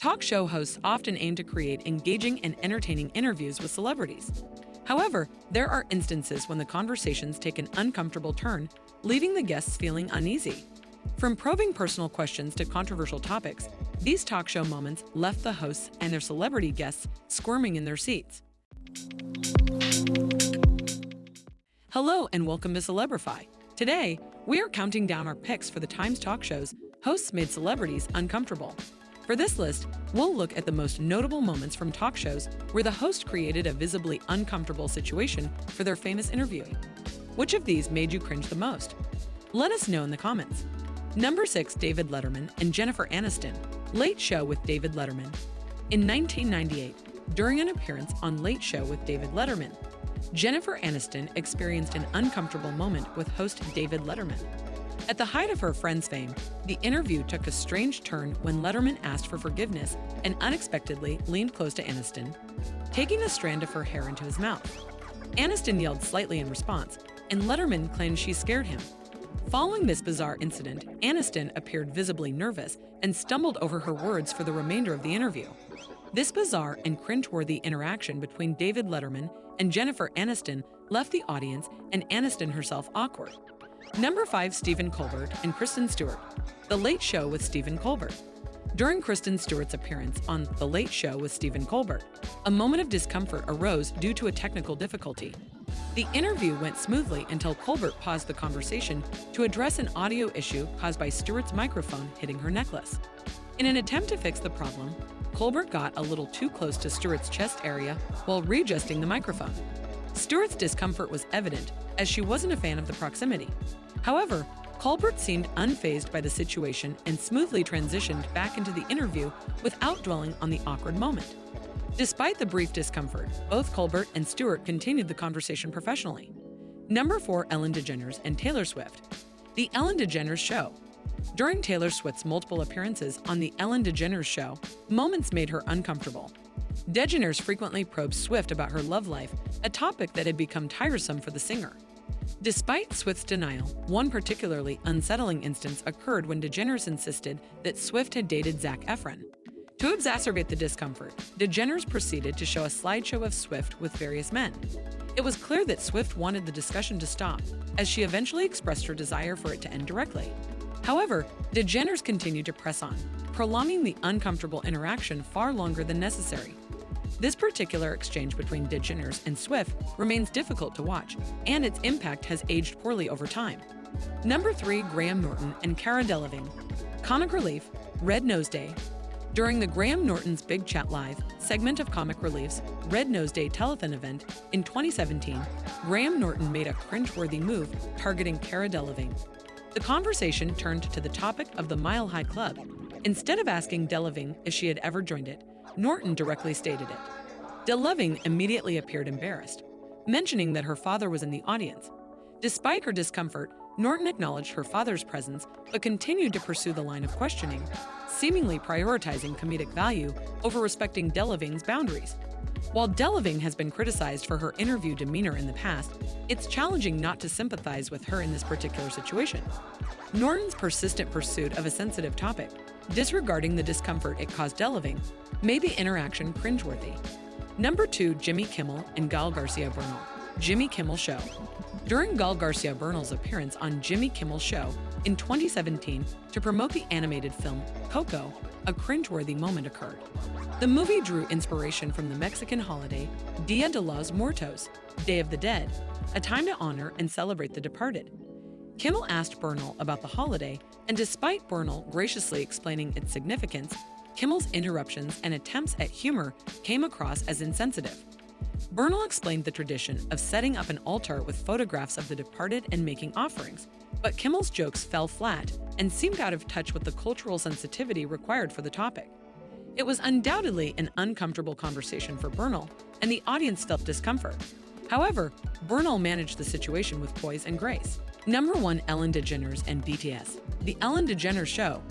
Talk show hosts often aim to create engaging and entertaining interviews with celebrities. However, there are instances when the conversations take an uncomfortable turn, leaving the guests feeling uneasy. From probing personal questions to controversial topics, these talk show moments left the hosts and their celebrity guests squirming in their seats. Hello and welcome to CeleBrify. Today, we are counting down our picks for the Times talk shows hosts made celebrities uncomfortable. For this list, we'll look at the most notable moments from talk shows where the host created a visibly uncomfortable situation for their famous interviewee. Which of these made you cringe the most? Let us know in the comments. Number 6, David Letterman and Jennifer Aniston, Late Show with David Letterman. In 1998, during an appearance on Late Show with David Letterman, Jennifer Aniston experienced an uncomfortable moment with host David Letterman. At the height of her friend's fame, the interview took a strange turn when Letterman asked for forgiveness and unexpectedly leaned close to Aniston, taking a strand of her hair into his mouth. Aniston yelled slightly in response, and Letterman claimed she scared him. Following this bizarre incident, Aniston appeared visibly nervous and stumbled over her words for the remainder of the interview. This bizarre and cringeworthy interaction between David Letterman and Jennifer Aniston left the audience and Aniston herself awkward. Number 5, Stephen Colbert and Kristen Stewart, The Late Show with Stephen Colbert. During Kristen Stewart's appearance on The Late Show with Stephen Colbert, a moment of discomfort arose due to a technical difficulty. The interview went smoothly until Colbert paused the conversation to address an audio issue caused by Stewart's microphone hitting her necklace. In an attempt to fix the problem, Colbert got a little too close to Stewart's chest area while readjusting the microphone. Stewart's discomfort was evident, as she wasn't a fan of the proximity. However, Colbert seemed unfazed by the situation and smoothly transitioned back into the interview without dwelling on the awkward moment. Despite the brief discomfort, both Colbert and Stewart continued the conversation professionally. Number 4, Ellen DeGeneres and Taylor Swift, The Ellen DeGeneres Show. During Taylor Swift's multiple appearances on The Ellen DeGeneres Show, moments made her uncomfortable. DeGeneres frequently probed Swift about her love life, a topic that had become tiresome for the singer. Despite Swift's denial, one particularly unsettling instance occurred when DeGeneres insisted that Swift had dated Zac Efron. To exacerbate the discomfort, DeGeneres proceeded to show a slideshow of Swift with various men. It was clear that Swift wanted the discussion to stop, as she eventually expressed her desire for it to end directly. However, DeGeneres continued to press on, prolonging the uncomfortable interaction far longer than necessary. This particular exchange between DeGeneres and Swift remains difficult to watch, and its impact has aged poorly over time. Number 3, Graham Norton and Cara Delevingne, Comic Relief, Red Nose Day. During the Graham Norton's Big Chat Live segment of Comic Relief's Red Nose Day telethon event in 2017, Graham Norton made a cringeworthy move targeting Cara Delevingne. The conversation turned to the topic of the Mile High Club. Instead of asking Delevingne if she had ever joined it, Norton directly stated it. Delevingne immediately appeared embarrassed, mentioning that her father was in the audience. Despite her discomfort, Norton acknowledged her father's presence but continued to pursue the line of questioning, seemingly prioritizing comedic value over respecting Delevingne's boundaries. While Delevingne has been criticized for her interview demeanor in the past, it's challenging not to sympathize with her in this particular situation. Norton's persistent pursuit of a sensitive topic, disregarding the discomfort it caused Delevingne, made the interaction cringeworthy. Number 2, Jimmy Kimmel and Gael García Bernal, Jimmy Kimmel Show. During Gael García Bernal's appearance on Jimmy Kimmel Show in 2017 to promote the animated film Coco, a cringeworthy moment occurred. The movie drew inspiration from the Mexican holiday Dia de los Muertos, Day of the Dead, a time to honor and celebrate the departed. Kimmel asked Bernal about the holiday, and despite Bernal graciously explaining its significance, Kimmel's interruptions and attempts at humor came across as insensitive. Bernal explained the tradition of setting up an altar with photographs of the departed and making offerings, but Kimmel's jokes fell flat and seemed out of touch with the cultural sensitivity required for the topic. It was undoubtedly an uncomfortable conversation for Bernal, and the audience felt discomfort. However, Bernal managed the situation with poise and grace. Number 1, Ellen DeGeneres and BTS, The Ellen DeGeneres Show.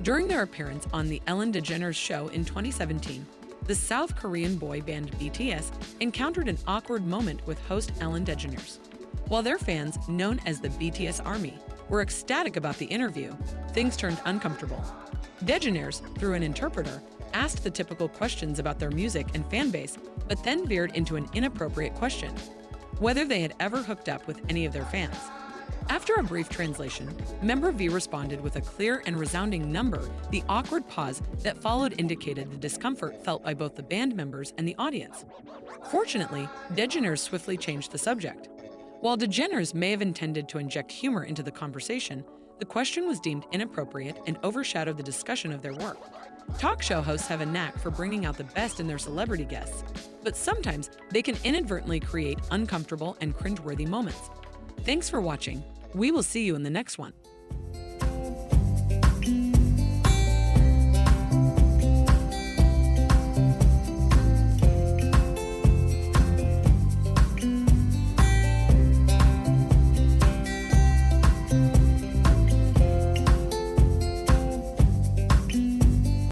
During their appearance on The Ellen DeGeneres Show in 2017, the South Korean boy band BTS encountered an awkward moment with host Ellen DeGeneres. While their fans, known as the BTS Army, were ecstatic about the interview, things turned uncomfortable. DeGeneres, through an interpreter, asked the typical questions about their music and fan base, but then veered into an inappropriate question: whether they had ever hooked up with any of their fans. After a brief translation, member V responded with a clear and resounding number. The awkward pause that followed indicated the discomfort felt by both the band members and the audience. Fortunately, DeGeneres swiftly changed the subject. While DeGeneres may have intended to inject humor into the conversation, the question was deemed inappropriate and overshadowed the discussion of their work. Talk show hosts have a knack for bringing out the best in their celebrity guests, but sometimes they can inadvertently create uncomfortable and cringeworthy moments. Thanks for watching. We will see you in the next one.